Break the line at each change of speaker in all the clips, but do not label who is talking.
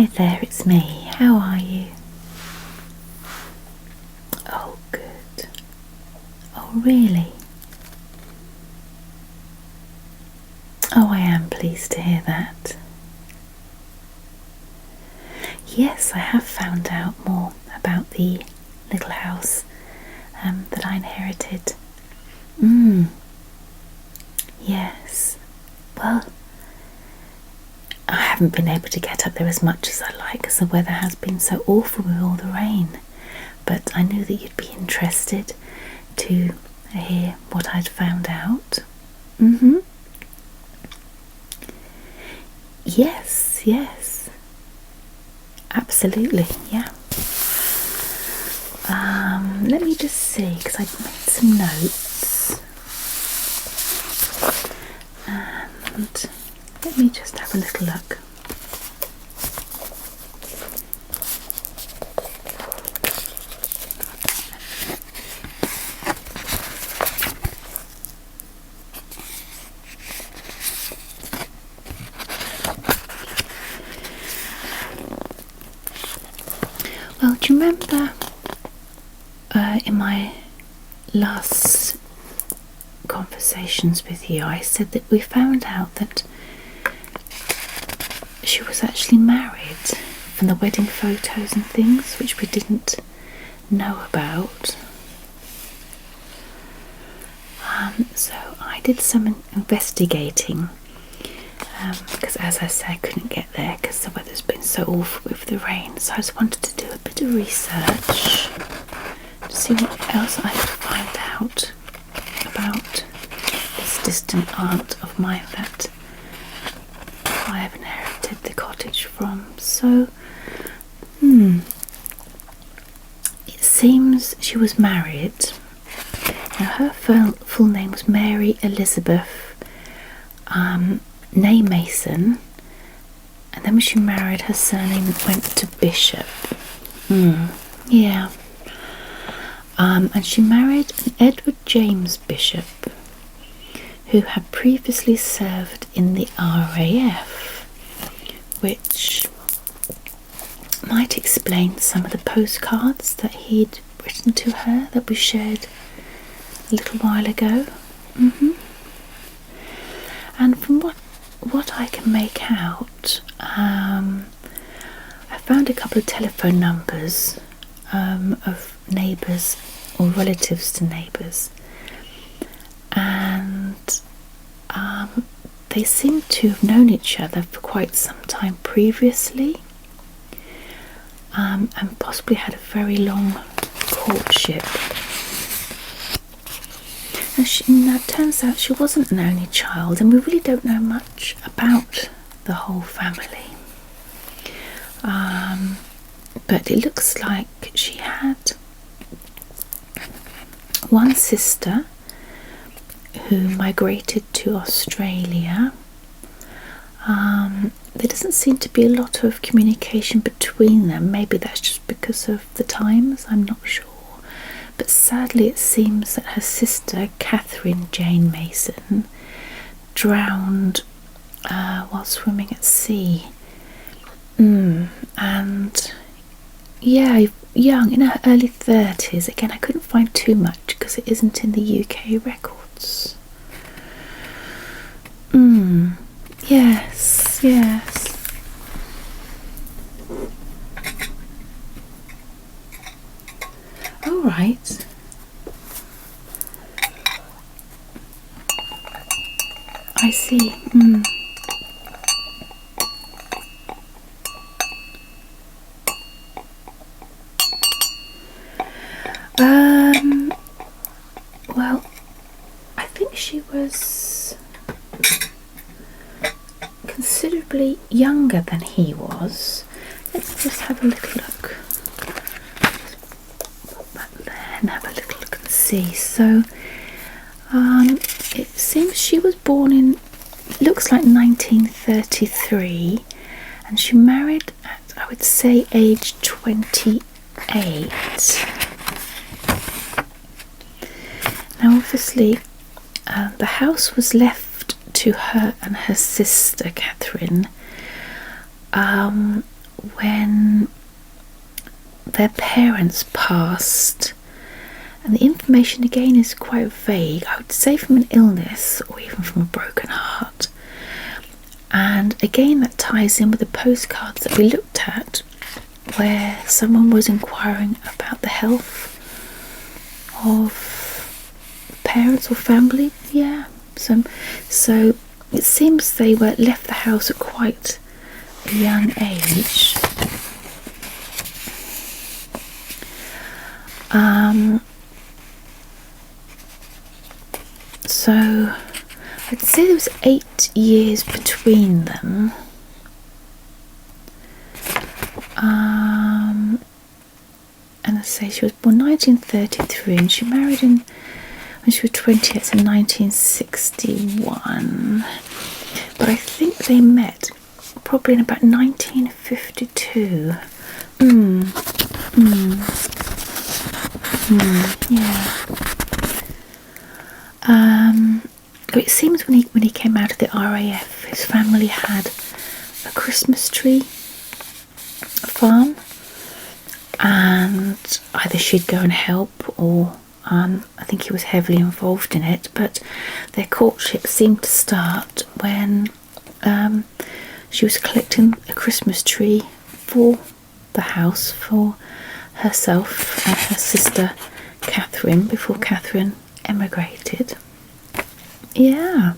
Hi there, it's me. How are you? Oh, good. Oh, really? Oh, I am pleased to hear that. Yes, I have found out more about the little house that I inherited. Yes. Well, I haven't been able to get up there as much as I like because the weather has been so awful with all the rain. But I knew that you'd be interested to hear what I'd found out. Yes. Absolutely, yeah. Let me just see, because I made some notes. And let me just have a little look. Well, do you remember in my last conversations with you, I said that we found out that she was actually married from the wedding photos and things, which we didn't know about. So I did some investigating because, as I say, I couldn't get there because the weather's been so awful with the rain. So I just wanted to do a bit of research to see what else I could find out about this distant aunt of mine that I have inherited the cottage from. So, it seems she was married. Now, her full name was Mary Elizabeth née Mason, and then when she married, her surname went to Bishop. Yeah. And she married an Edward James Bishop, who had previously served in the RAF, which might explain some of the postcards that he'd written to her that we shared a little while ago. And from what I can make out, I found a couple of telephone numbers of neighbours or relatives to neighbours, and they seem to have known each other for quite some time previously, and possibly had a very long courtship. Now it turns out she wasn't an only child, and we really don't know much about the whole family. But it looks like she had one sister who migrated to Australia. There doesn't seem to be a lot of communication between them. Maybe that's just because of the times, I'm not sure. But sadly it seems that her sister, Catherine Jane Mason, drowned while swimming at sea. And yeah, young, in her early 30s. Again, I couldn't find too much because it isn't in the UK records. Yes. All right. I see. Well, I think she was considerably younger than he was. Let's just have a little look. Put back there and have a little look and see. So, it seems she was born in, looks like 1933, and she married at, I would say, age 28. Now, obviously, the house was left to her and her sister Catherine when their parents passed, and the information again is quite vague. I would say from an illness or even from a broken heart. And again, that ties in with the postcards that we looked at, where someone was inquiring about the health of parents or family. Yeah, so it seems they were left the house at quite a young age. So I'd say there was 8 years between them. And I say she was born 1933 and she married when she was 28, so 1961. But I think they met probably in about 1952. Yeah. It seems when he came out of the RAF, his family had a Christmas tree farm, and either she'd go and help, or I think he was heavily involved in it. But their courtship seemed to start when she was collecting a Christmas tree for the house for herself and her sister Catherine before Catherine emigrated. Yeah.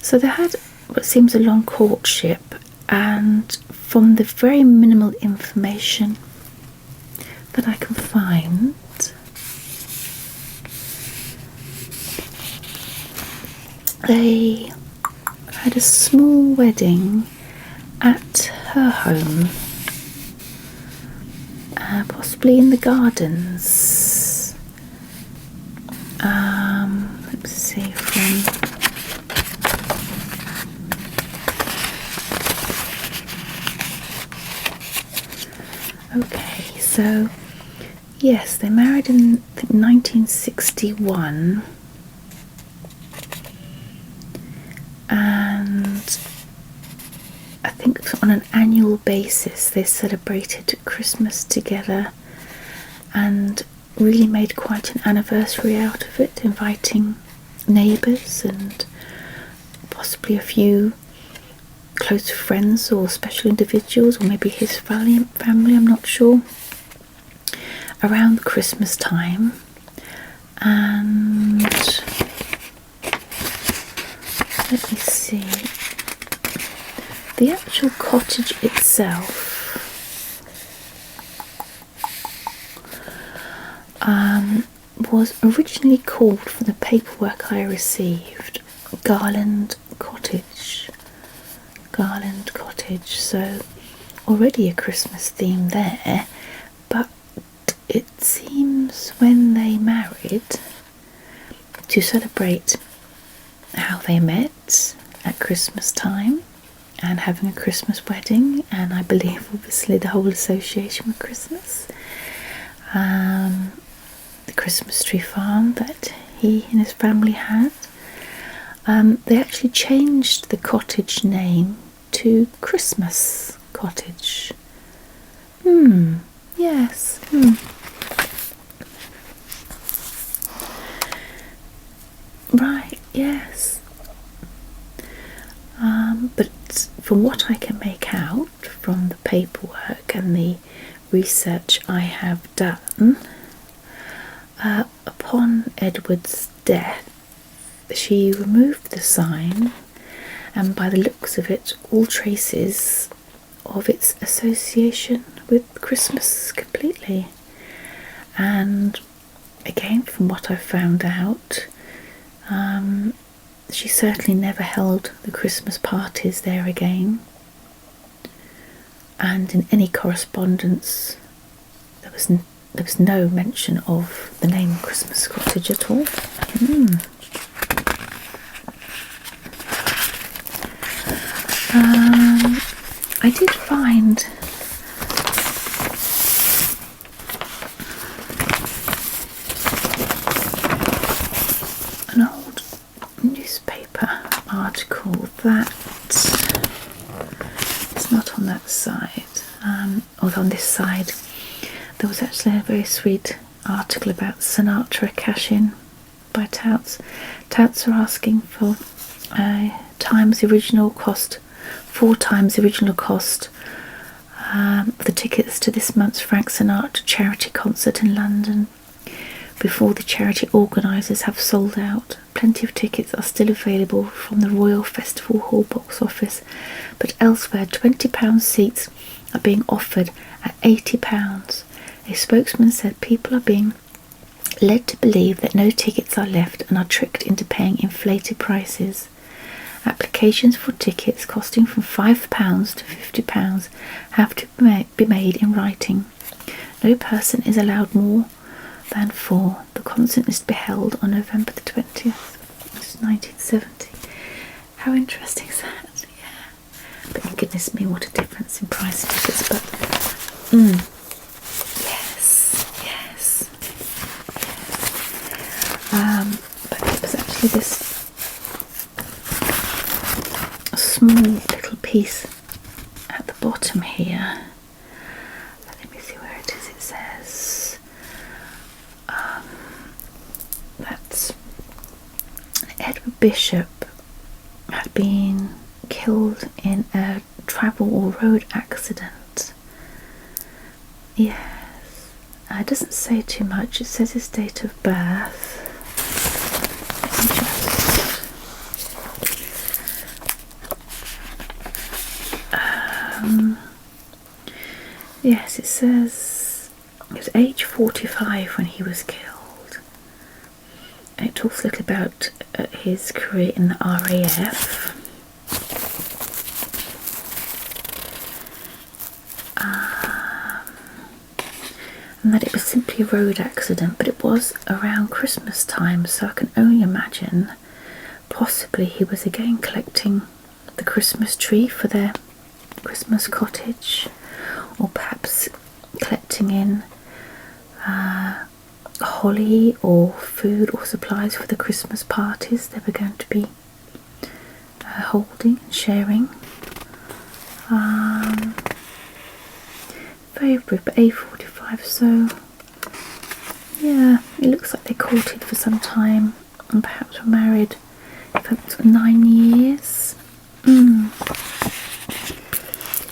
So they had what seems a long courtship, and from the very minimal information that I can find, they had a small wedding at her home, possibly in the gardens. Let's see Okay, so yes, they married in 1961, and I think on an annual basis they celebrated Christmas together and really made quite an anniversary out of it, inviting neighbours and possibly a few close friends or special individuals, or maybe his family, I'm not sure, around Christmas time. And let me see, the actual cottage itself was originally called, for the paperwork I received, Garland Cottage. So already a Christmas theme there, but it seems when they married, to celebrate how they met at Christmas time and having a Christmas wedding, and I believe obviously the whole association with Christmas, the Christmas tree farm that he and his family had, they actually changed the cottage name to Christmas Cottage. Yes. Right, yes. But from what I can make out from the paperwork and the research I have done, upon Edward's death, she removed the sign, and by the looks of it, all traces of its association with Christmas completely. And again, from what I've found out, she certainly never held the Christmas parties there again, and in any correspondence there was no mention of the name Christmas Cottage at all. I did find an old newspaper article that it's not although on this side there was actually a very sweet article about Sinatra cash-in by touts. Touts are asking for 4 times the original cost the tickets to this month's Frank Sinatra charity concert in London before the charity organisers have sold out. Plenty of tickets are still available from the Royal Festival Hall box office, but elsewhere £20 seats are being offered at £80. A spokesman said people are being led to believe that no tickets are left and are tricked into paying inflated prices. Applications for tickets costing from £5 to £50 have to be made in writing. No person is allowed more than 4. The concert is to be held on November the 20th. It's 1970. How interesting is that? Yeah. But goodness me, what a difference in price of tickets. But yes. But it was actually this small little piece at the bottom here. Let me see where it is. It says that Edward Bishop had been killed in a travel or road accident. Yes, it doesn't say too much. It says his date of birth. Yes, it says he was age 45 when he was killed. And it talks a little about his career in the RAF. And that it was simply a road accident, but it was around Christmas time, so I can only imagine possibly he was again collecting the Christmas tree for their Christmas cottage, or perhaps collecting in holly or food or supplies for the Christmas parties they were going to be holding and sharing. Very brief, but A45, so yeah, it looks like they courted for some time and perhaps were married for 9 years.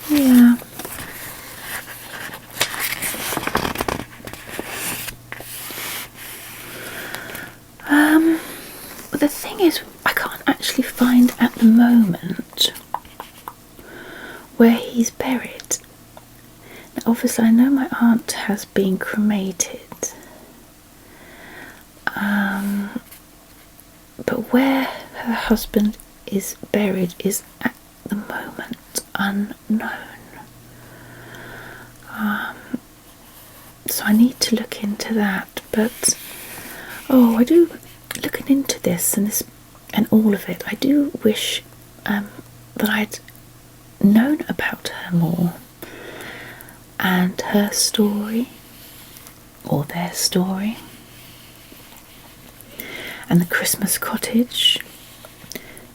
Yeah. But the thing is, I can't actually find at the moment where he's buried. Now, obviously, I know my aunt has been cremated, but where her husband is buried is at the moment unknown. So I need to look into that. But I do, looking into this and all of it, I do wish that I'd known about her more and her story, or their story, and the Christmas cottage,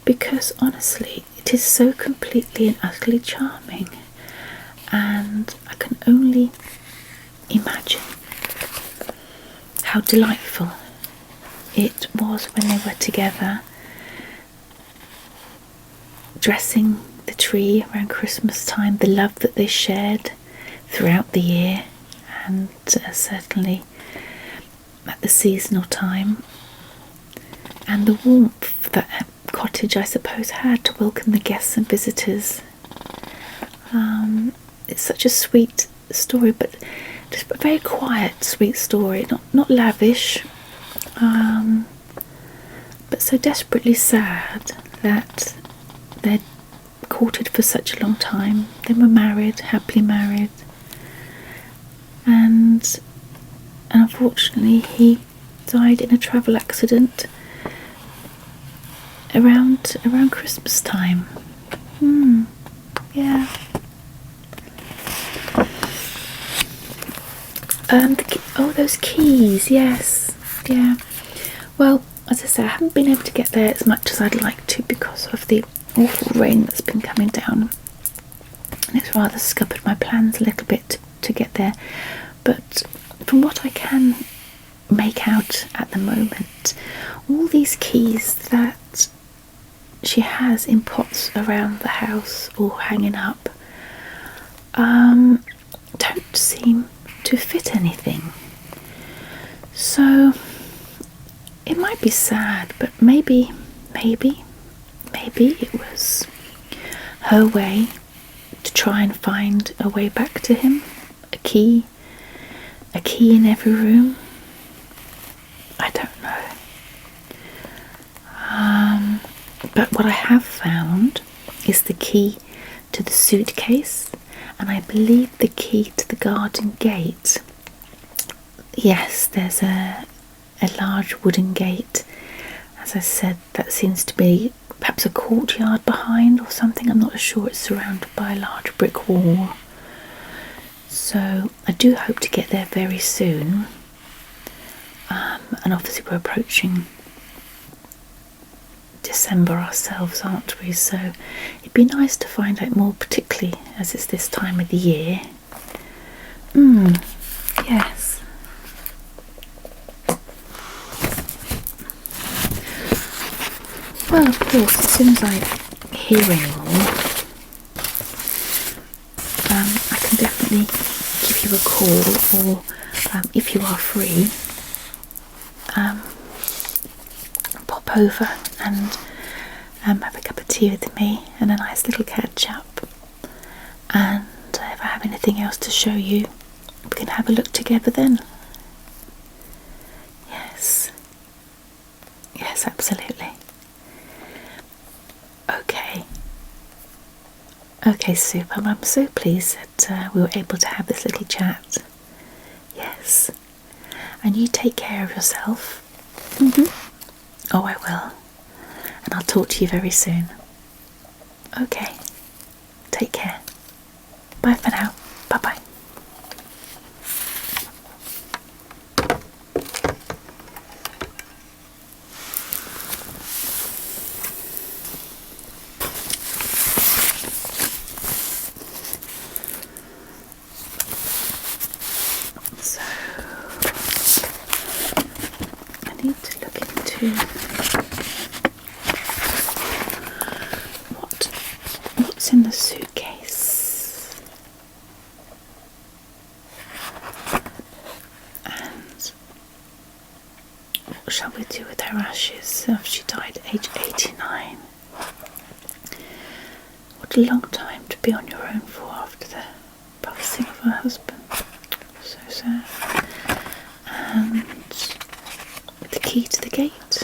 because honestly it is so completely and utterly charming, and I can only imagine how delightful it was when they were together, dressing the tree around Christmas time, the love that they shared throughout the year, and certainly at the seasonal time, and the warmth that cottage, I suppose, had to welcome the guests and visitors. It's such a sweet story, but just a very quiet, sweet story, not lavish, but so desperately sad that they'd courted for such a long time. They were married, happily married, and unfortunately he died in a travel accident around Christmas time. Yeah. Those keys, yes. Yeah. Well, as I say, I haven't been able to get there as much as I'd like to because of the awful rain that's been coming down and it's rather scuppered my plans a little bit to get there. But from what I can make out at the moment, all these keys that she has in pots around the house or hanging up don't seem to fit anything. So it might be sad, but maybe it was her way to try and find a way back to him. A key in every room. I don't know. But what I have found is the key to the suitcase, and I believe the key to the garden gate. Yes, there's a large wooden gate. As I said, that seems to be perhaps a courtyard behind or something. I'm not sure. It's surrounded by a large brick wall. So I do hope to get there very soon. And obviously we're approaching December ourselves, aren't we? So it'd be nice to find out more, particularly as it's this time of the year. Yes. Well, of course, as soon as I hear any more, I can definitely give you a call, or if you are free, pop over and have a cup of tea with me and a nice little catch up. And if I have anything else to show you, we can have a look together then. Yes, absolutely. Okay, super. I'm so pleased that we were able to have this little chat. Yes. And you take care of yourself. Oh, I will. And I'll talk to you very soon. Okay. Take care. Bye for now. Bye-bye. So I need to look into what's in the suitcase, and what shall we do with her ashes after she died at age 89. What a long time to be on your own for after the passing of her husband. So sad. And the key to the gate.